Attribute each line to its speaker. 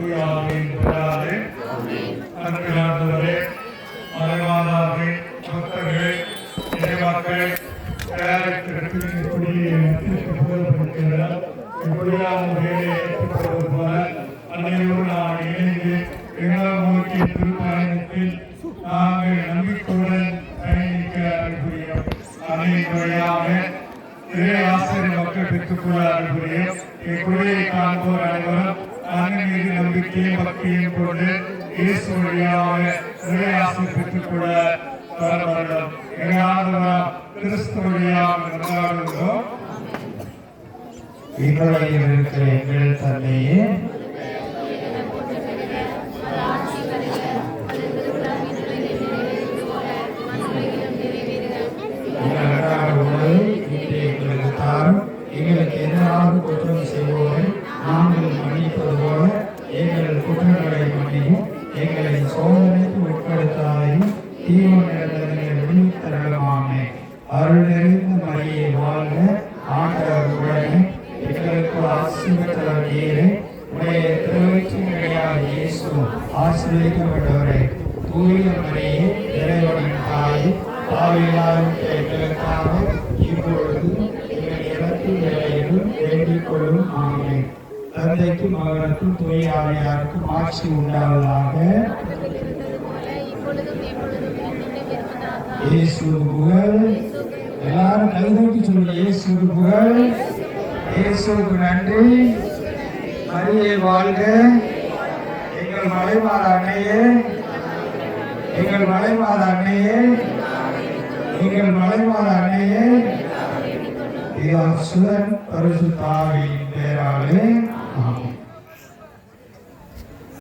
Speaker 1: தூயாவின் பெயராலே அன்பிலாண்டவரே, மறைவாதாவே, பக்தர்கள், இறைமக்கள் இப்படியான வேலை ஏற்படுவது போல அன்னையோடு நான் இணைந்து எங்கள் நோக்கிய திருப்பயணத்தில் நாங்கள் நம்பிக்கையுடன் பயணிக்க அனுப்புகிறோம். அன்னையின் வழியாக இறை ஆசிரியர் மக்கள் பெற்றுக்கொள்ள அனுப்புகிறோம். இக்குறையை காண்போர் அனைவரும் அன்னை மீது நம்பிக்கையும் பக்தியும் கொண்டு இயேசு வழியாக இறை ஆசிரியர் பெற்றுக்கொள்ள வரப்படும். கிறிஸ்து வழியாக கொண்டாடுகிறோம்.
Speaker 2: இவ்வளையில் இருக்கிற எங்கள் தந்தையே, எங்களுக்கு தாரும். எங்களுக்கு எதிராக குற்றம் செய்வோரை நாங்கள் மன்னிப்பது போல எங்கள் குற்றங்களை மன்னியும். எங்களை சோதனைக்கு உட்படுத்தாதையும் தீவிரங்களை விடுவித்தரலாமே. அருள் நிறைந்த மரியை வாழ்க, ஆண்டவர் உடனே எங்களுக்கு ஆசீர்வதித்தவர் நீரே. உடைய திருவயிற்றின் வழியாக இயேசு ஆசீர்வதிக்கப்பட்டவரே. தூய மரியே, இறைவனின் தாயே, பாவிகளாகிய எங்களுக்காக இப்பொழுது எங்கள் இறப்பு வேளையிலும் வேண்டிக் கொள்ளும். ஆமென். தந்தைக்கும் மகனுக்கும் தூய ஆவியாருக்கும் ஆட்சி உண்டாவதாக. இயேசு புகழ். எல்லாரும் கைதட்டி சொல்லுங்க. இயேசு புகழ். இயேசுவுக்கு நன்றி. மரியே வாழ்க. எங்கள் மலைமாத அன்னையே, எங்கள் மலைமாத அன்னையே, எங்கள் மலைமாத அன்னையே, சுதன் பரிசுத்த ஆவியின் பெயராலே ஆமென்.